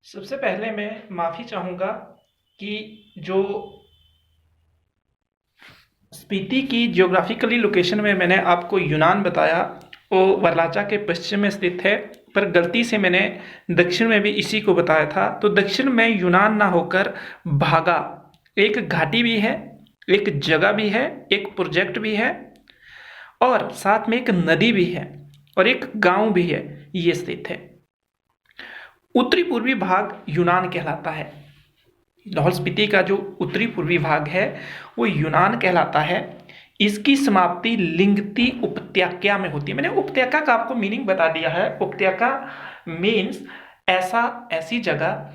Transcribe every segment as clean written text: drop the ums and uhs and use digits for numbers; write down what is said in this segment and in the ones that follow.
सबसे पहले मैं माफ़ी चाहूँगा कि जो स्पीति की ज्योग्राफिकली लोकेशन में मैंने आपको यूनान बताया, वो वरलाचा के पश्चिम में स्थित है, पर गलती से मैंने दक्षिण में भी इसी को बताया था। तो दक्षिण में यूनान ना होकर भागा एक घाटी भी है, एक जगह भी है, एक प्रोजेक्ट भी है और साथ में एक नदी भी है और एक गांव भी है, ये स्थित है। उत्तरी पूर्वी भाग यूनान कहलाता है। लाहौल स्पीति का जो उत्तरी पूर्वी भाग है वो यूनान कहलाता है। इसकी समाप्ति लिंगती उपत्यका में होती है। मैंने उपत्यका का आपको मीनिंग बता दिया है। उपत्यका मीन्स ऐसी जगह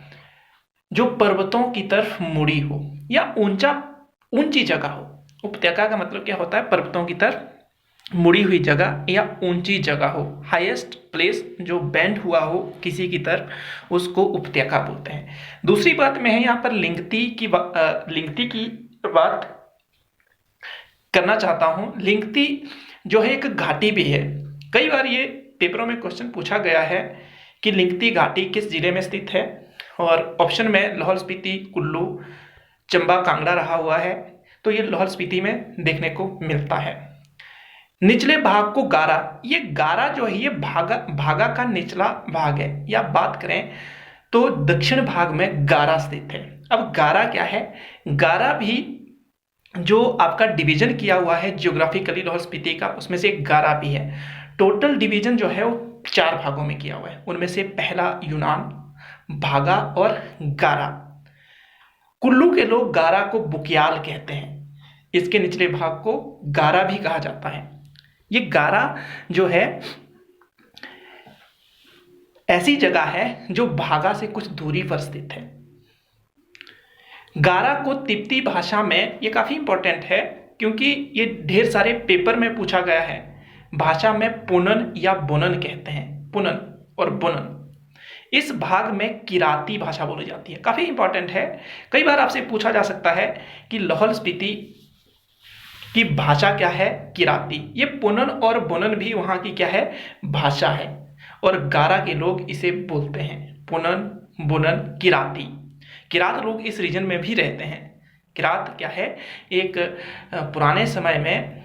जो पर्वतों की तरफ मुड़ी हो या ऊंची जगह हो। उपत्यका का मतलब क्या होता है? पर्वतों की तरफ मुड़ी हुई जगह या ऊंची जगह हो, हाईएस्ट प्लेस जो बेंड हुआ हो किसी की तरफ, उसको उपत्यका बोलते हैं। दूसरी बात मैं यहाँ पर लिंगती की बात करना चाहता हूँ। लिंगती जो है एक घाटी भी है। कई बार ये पेपरों में क्वेश्चन पूछा गया है कि लिंगती घाटी किस जिले में स्थित है, और ऑप्शन में लाहौल स्पीति, कुल्लू, चंबा, कांगड़ा रहा हुआ है। तो ये लाहौल स्पीति में देखने को मिलता है। निचले भाग को गारा, ये गारा जो है ये भागा का निचला भाग है। या बात करें तो दक्षिण भाग में गारा स्थित है। अब गारा क्या है? गारा भी जो आपका डिवीजन किया हुआ है ज्योग्राफिकली लाहौल स्पीति का, उसमें से एक गारा भी है। टोटल डिवीजन जो है वो 4 भागों में किया हुआ है। उनमें से पहला यूनान, भागा और गारा। कुल्लू के लोग गारा को बुकियाल कहते हैं। इसके निचले भाग को गारा भी कहा जाता है। ये गारा जो है ऐसी जगह है जो भागा से कुछ दूरी पर स्थित है। गारा को तिब्बती भाषा में, ये काफी इंपॉर्टेंट है क्योंकि ये ढेर सारे पेपर में पूछा गया है, भाषा में पुनन या बुनन कहते हैं। पुनन और बुनन। इस भाग में किराती भाषा बोली जाती है। काफी इंपॉर्टेंट है। कई बार आपसे पूछा जा सकता है कि लाहौल स्पीति की भाषा क्या है? किराती। ये पुनन और बुनन भी वहां की क्या है? भाषा है। और गारा के लोग इसे बोलते हैं पुनन, बुनन, किराती। किरात लोग इस रीजन में भी रहते हैं। किरात क्या है? एक पुराने समय में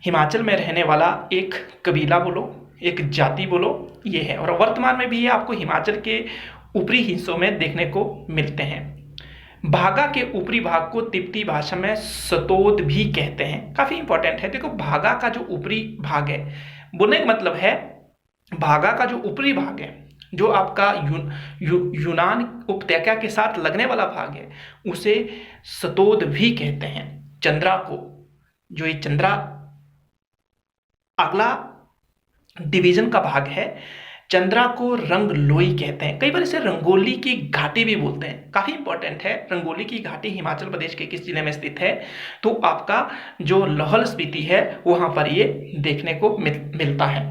हिमाचल में रहने वाला एक कबीला बोलो, एक जाति बोलो, ये है। और वर्तमान में भी ये आपको हिमाचल के ऊपरी हिस्सों में देखने को मिलते हैं। भागा के ऊपरी भाग को तिब्बती भाषा में सतोद भी कहते हैं। काफी इंपॉर्टेंट है। देखो, भागा का जो ऊपरी भाग है, बोलने का मतलब है भागा का जो ऊपरी भाग है, जो आपका यूनान उपत्यका के साथ लगने वाला भाग है, उसे सतोद भी कहते हैं। चंद्रा को, जो ये चंद्रा अगला डिवीजन का भाग है, चंद्रा को रंगलोई कहते हैं। कई बार इसे रंगोली की घाटी भी बोलते हैं। काफी इंपॉर्टेंट है। रंगोली की घाटी हिमाचल प्रदेश के किस जिले में स्थित है? तो आपका जो लाहौल स्पीति है वहां पर ये देखने को मिलता है।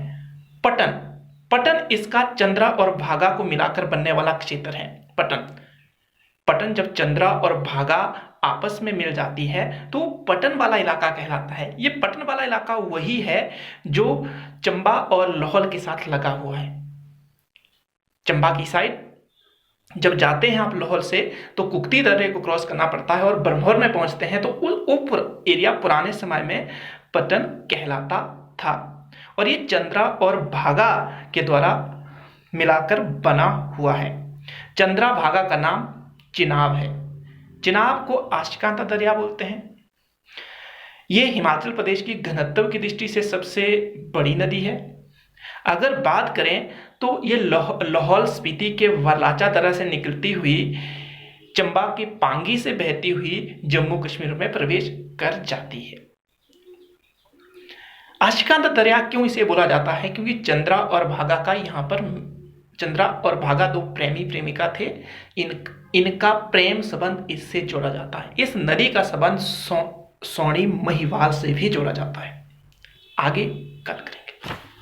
पटन, पटन इसका चंद्रा और भागा को मिलाकर बनने वाला क्षेत्र है। पटन जब चंद्रा और भागा आपस में मिल जाती है तो पटन वाला इलाका कहलाता है। ये पटन वाला इलाका वही है जो चंबा और लाहौल के साथ लगा हुआ है। चंबा की साइड जब जाते हैं आप लाहौल से तो कुक्ती दर्रे को क्रॉस करना पड़ता है और ब्रह्मौर में पहुंचते हैं तो वो एरिया पुराने समय में पटन कहलाता था। और ये चंद्रा और भागा के द्वारा मिलाकर बना हुआ है। चंद्रा भागा का नाम चिनाब है। चिनाब को आशिकांता दरिया बोलते हैं। ये हिमाचल प्रदेश की घनत्व की दृष्टि से सबसे बड़ी नदी है। अगर बात करें तो ये लाहौल स्पीति के वरलाचा दर्रा से निकलती हुई चंबा के पांगी से बहती हुई जम्मू कश्मीर में प्रवेश कर जाती है। आशिकांता दरिया क्यों इसे बोला जाता है? क्योंकि चंद्रा और भागा का यहाँ पर, चंद्रा और भागा दो प्रेमी प्रेमिका थे, इनका प्रेम संबंध इससे जोड़ा जाता है। इस नदी का संबंध सोनी महिवाल से भी जोड़ा जाता है। आगे कल करें।